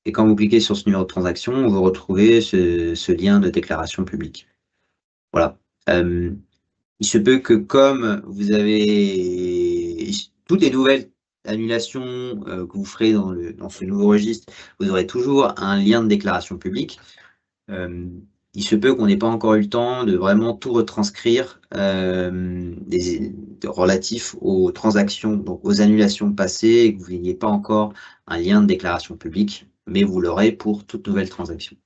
Et quand vous cliquez sur ce numéro de transaction, vous retrouvez ce lien de déclaration publique. Voilà. Il se peut que comme vous avez toutes les nouvelles annulations que vous ferez dans ce nouveau registre, vous aurez toujours un lien de déclaration publique. Il se peut qu'on n'ait pas encore eu le temps de vraiment tout retranscrire relatif aux transactions, donc aux annulations passées, et que vous n'ayez pas encore un lien de déclaration publique, mais vous l'aurez pour toute nouvelle transaction.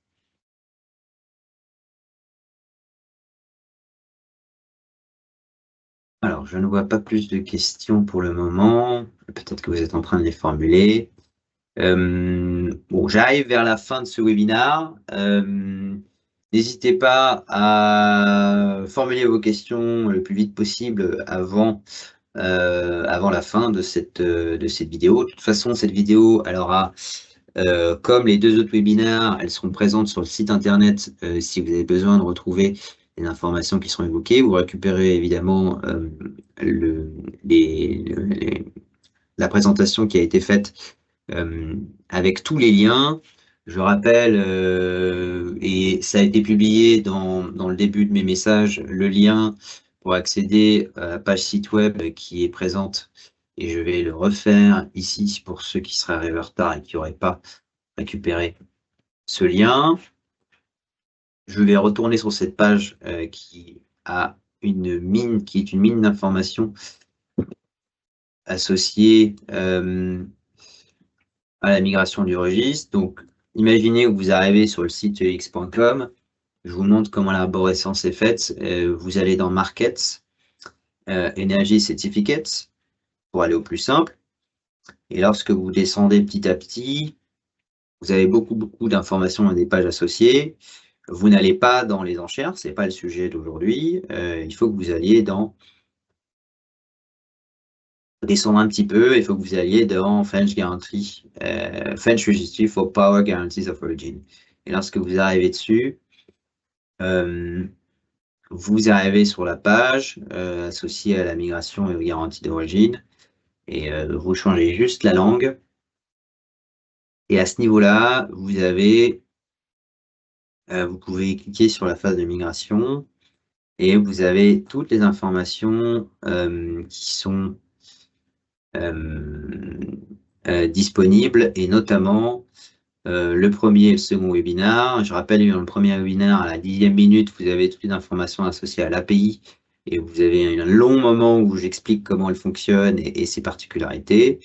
Alors, je ne vois pas plus de questions pour le moment. Peut-être que vous êtes en train de les formuler. Bon, j'arrive vers la fin de ce webinaire. N'hésitez pas à formuler vos questions le plus vite possible avant la fin de cette vidéo. De toute façon, cette vidéo, elle aura, comme les deux autres webinaires, elles seront présentes sur le site internet si vous avez besoin de retrouver les informations qui sont évoquées. Vous récupérez évidemment la présentation qui a été faite avec tous les liens. Je rappelle, et ça a été publié dans le début de mes messages, le lien pour accéder à la page site web qui est présente, et je vais le refaire ici pour ceux qui seraient arrivés en retard et qui n'auraient pas récupéré ce lien. Je vais retourner sur cette page qui a une mine d'informations associée à la migration du registre. Donc, imaginez que vous arrivez sur le site ex.com. Je vous montre comment l'arborescence est faite. Vous allez dans Markets, Energy Certificates, pour aller au plus simple. Et lorsque vous descendez petit à petit, vous avez beaucoup d'informations dans des pages associées. Vous n'allez pas dans les enchères, ce n'est pas le sujet d'aujourd'hui. Il faut que vous alliez dans... Descendre un petit peu, il faut que vous alliez dans French Guarantee, French Registry for Power Guarantees of Origin. Et lorsque vous arrivez dessus, vous arrivez sur la page associée à la migration et aux garanties d'origine, et vous changez juste la langue. Et à ce niveau-là, vous avez, vous pouvez cliquer sur la phase de migration, et vous avez toutes les informations qui sont disponibles, et notamment le premier et le second webinaire. Je rappelle, dans le premier webinaire, à la 10e minute, vous avez toutes les informations associées à l'API, et vous avez un long moment où j'explique comment elle fonctionne et ses particularités.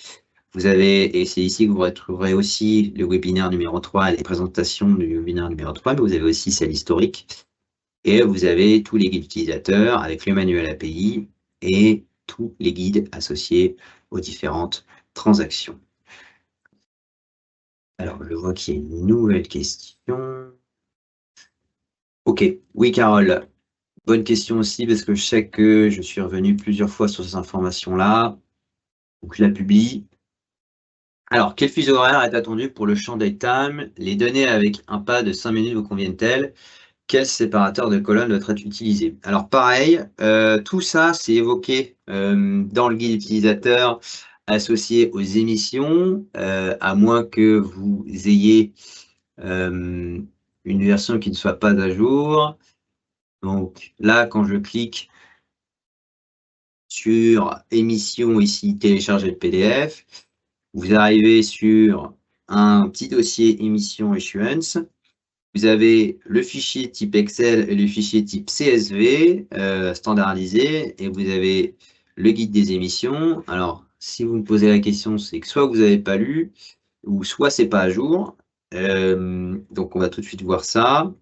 Vous avez, et c'est ici que vous retrouverez aussi le webinaire numéro 3, les présentations du webinaire numéro 3, mais vous avez aussi celle historique. Et vous avez tous les guides utilisateurs avec le manuel API et tous les guides associés aux différentes transactions. Alors, je vois qu'il y a une nouvelle question. Ok, oui Carole, bonne question aussi parce que je sais que je suis revenu plusieurs fois sur ces informations-là. Donc je la publie. Alors, quel fuseau horaire est attendu pour le champ daytime? Les données avec un pas de 5 minutes vous conviennent-elles? Quel séparateur de colonnes doit être utilisé? Alors pareil, tout ça c'est évoqué dans le guide utilisateur associé aux émissions, à moins que vous ayez une version qui ne soit pas à jour. Donc là, quand je clique sur émissions ici, télécharger le PDF, vous arrivez sur un petit dossier émission issuance. Vous avez le fichier type Excel et le fichier type CSV standardisé, et vous avez le guide des émissions. Alors, si vous me posez la question, c'est que soit vous n'avez pas lu, ou soit c'est pas à jour. Donc, on va tout de suite voir ça.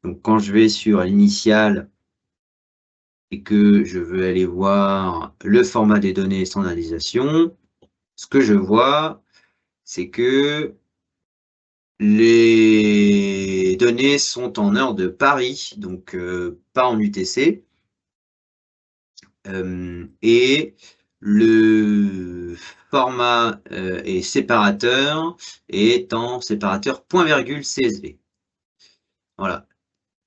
Donc, quand je vais sur l'initial et que je veux aller voir le format des données standardisation, ce que je vois, c'est que les données sont en heure de Paris, donc pas en UTC. Et le format et séparateur est en séparateur point virgule CSV. Voilà.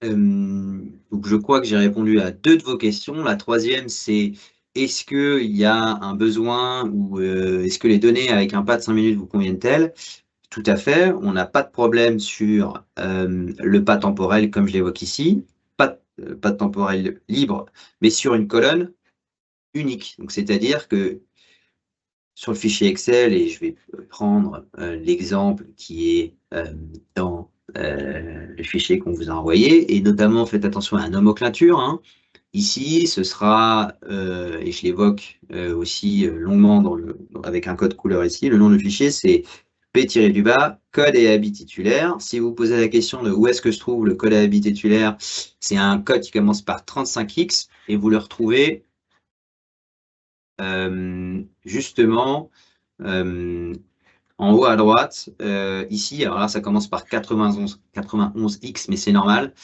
Donc je crois que j'ai répondu à 2 de vos questions. La troisième, c'est est-ce qu'il y a un besoin ou est-ce que les données avec un pas de 5 minutes vous conviennent-elles? Tout à fait, on n'a pas de problème sur le pas temporel comme je l'évoque ici, pas de temporel libre, mais sur une colonne unique. Donc c'est-à-dire que sur le fichier Excel, et je vais prendre l'exemple qui est dans le fichier qu'on vous a envoyé, et notamment faites attention à la nomenclature. Hein. Ici, ce sera, et je l'évoque aussi longuement avec un code couleur ici, le nom du fichier, c'est P-du-bas, code et habit titulaire. Si vous posez la question de où est-ce que se trouve le code et habit titulaire, c'est un code qui commence par 35X et vous le retrouvez justement en haut à droite, ici. Alors là, ça commence par 91X, mais c'est normal.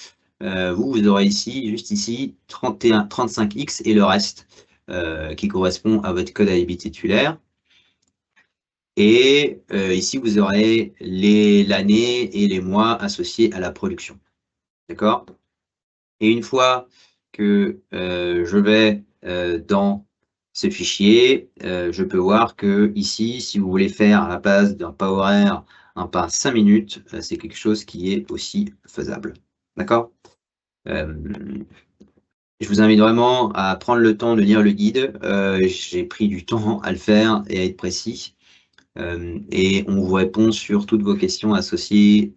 Vous aurez ici, juste ici, 35X et le reste qui correspond à votre code à habit titulaire. Et ici, vous aurez l'année et les mois associés à la production. D'accord? Et une fois que je vais dans ce fichier, je peux voir que ici, si vous voulez faire à la base d'un pas horaire, un pas 5 minutes, c'est quelque chose qui est aussi faisable. D'accord? Je vous invite vraiment à prendre le temps de lire le guide. J'ai pris du temps à le faire et à être précis. Et on vous répond sur toutes vos questions associées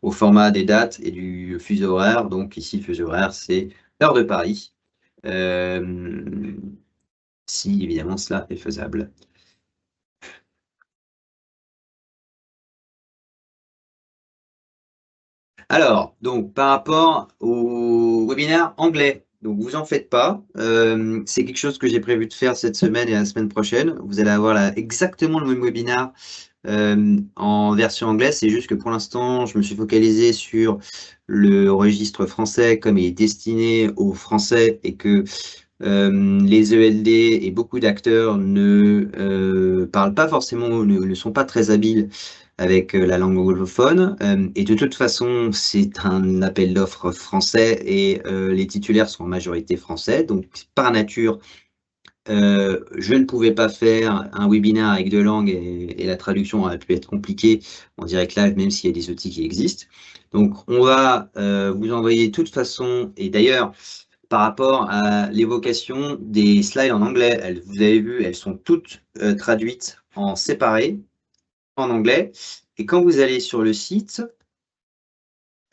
au format des dates et du fuseau horaire. Donc ici, le fuseau horaire, c'est l'heure de Paris, si évidemment cela est faisable. Alors, donc par rapport au webinaire anglais, donc vous en faites pas, c'est quelque chose que j'ai prévu de faire cette semaine et la semaine prochaine. Vous allez avoir là exactement le même webinaire en version anglaise, c'est juste que pour l'instant, je me suis focalisé sur le registre français comme il est destiné aux Français et que les ELD et beaucoup d'acteurs ne parlent pas forcément, ne sont pas très habiles avec la langue anglophone. Et de toute façon, c'est un appel d'offres français et les titulaires sont en majorité français. Donc, par nature, je ne pouvais pas faire un webinaire avec 2 langues et la traduction aurait pu être compliquée en direct live, même s'il y a des outils qui existent. Donc, on va vous envoyer de toute façon, et d'ailleurs, par rapport à l'évocation des slides en anglais, vous avez vu, elles sont toutes traduites en séparé, en anglais. Et quand vous allez sur le site,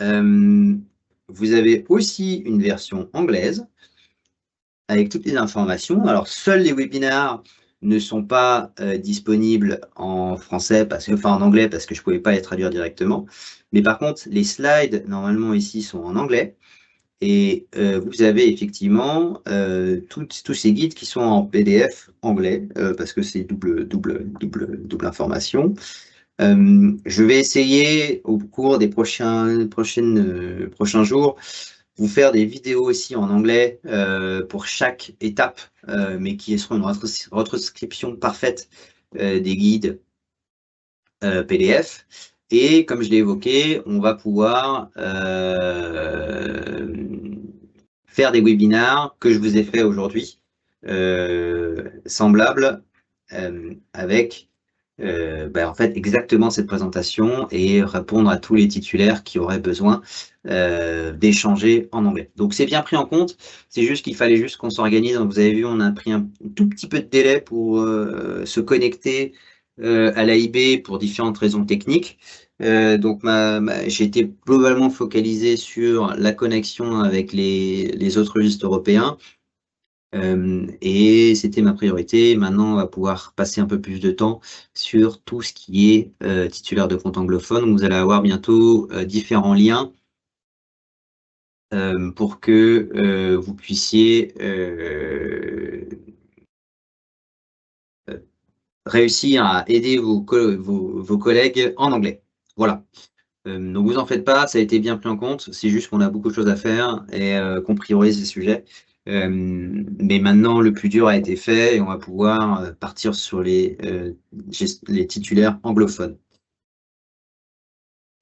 vous avez aussi une version anglaise avec toutes les informations. Alors, seuls les webinaires ne sont pas disponibles en français, enfin en anglais, parce que je ne pouvais pas les traduire directement. Mais par contre, les slides, normalement, ici, sont en anglais. Et vous avez effectivement tous ces guides qui sont en PDF anglais, parce que c'est double information. Je vais essayer au cours des prochains jours vous faire des vidéos aussi en anglais pour chaque étape, mais qui seront une retranscription parfaite des guides PDF. Et comme je l'ai évoqué, on va pouvoir faire des webinars que je vous ai fait aujourd'hui, semblables, avec en fait exactement cette présentation et répondre à tous les titulaires qui auraient besoin d'échanger en anglais. Donc c'est bien pris en compte, c'est juste qu'il fallait juste qu'on s'organise. Vous avez vu, on a pris un tout petit peu de délai pour se connecter à l'AIB pour différentes raisons techniques. Donc j'ai été globalement focalisé sur la connexion avec les autres registres européens. Et c'était ma priorité. Maintenant, on va pouvoir passer un peu plus de temps sur tout ce qui est titulaire de compte anglophone. Vous allez avoir bientôt différents liens pour que vous puissiez réussir à aider vos collègues en anglais. Voilà. Donc vous en faites pas, ça a été bien pris en compte. C'est juste qu'on a beaucoup de choses à faire et qu'on priorise les sujets. Mais maintenant, le plus dur a été fait et on va pouvoir partir sur les titulaires anglophones.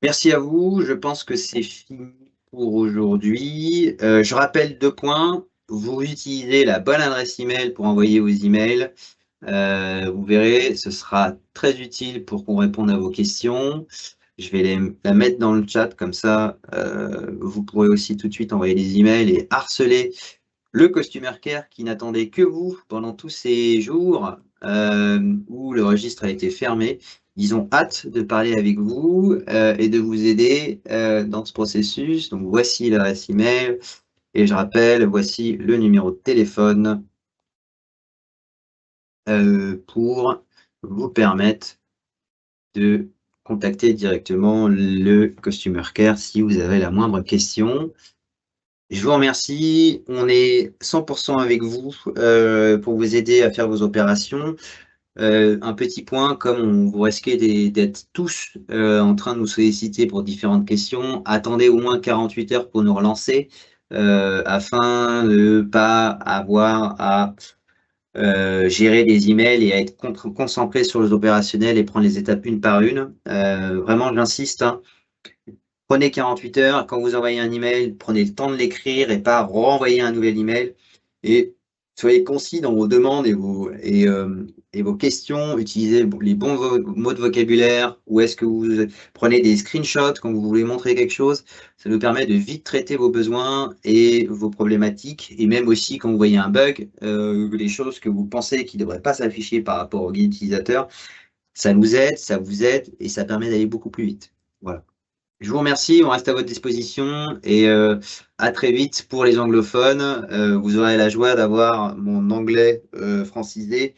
Merci à vous. Je pense que c'est fini pour aujourd'hui. Je rappelle 2 points. Vous utilisez la bonne adresse email pour envoyer vos emails. Vous verrez, ce sera très utile pour qu'on réponde à vos questions. Je vais la mettre dans le chat, comme ça, vous pourrez aussi tout de suite envoyer des emails et harceler le Customer Care qui n'attendait que vous pendant tous ces jours où le registre a été fermé. Ils ont hâte de parler avec vous et de vous aider dans ce processus. Donc, voici l'adresse email et je rappelle, voici le numéro de téléphone pour vous permettre de contacter directement le Customer Care si vous avez la moindre question. Je vous remercie. On est 100% avec vous pour vous aider à faire vos opérations. Un petit point, comme vous risquez d'être tous en train de nous solliciter pour différentes questions, attendez au moins 48 heures pour nous relancer afin de ne pas avoir à gérer les emails et à être concentré sur les opérationnels et prendre les étapes une par une. Vraiment, j'insiste, hein. Prenez 48 heures. Quand vous envoyez un email, prenez le temps de l'écrire et pas renvoyer un nouvel email. Et soyez concis dans vos demandes et vos questions. Utilisez les bons mots de vocabulaire. Ou est-ce que vous prenez des screenshots quand vous voulez montrer quelque chose? Ça nous permet de vite traiter vos besoins et vos problématiques. Et même aussi quand vous voyez un bug, les choses que vous pensez qui ne devraient pas s'afficher par rapport au guide utilisateur, ça nous aide, ça vous aide et ça permet d'aller beaucoup plus vite. Voilà. Je vous remercie, on reste à votre disposition et à très vite pour les anglophones. Vous aurez la joie d'avoir mon anglais francisé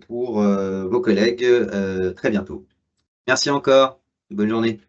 pour vos collègues très bientôt. Merci encore, bonne journée.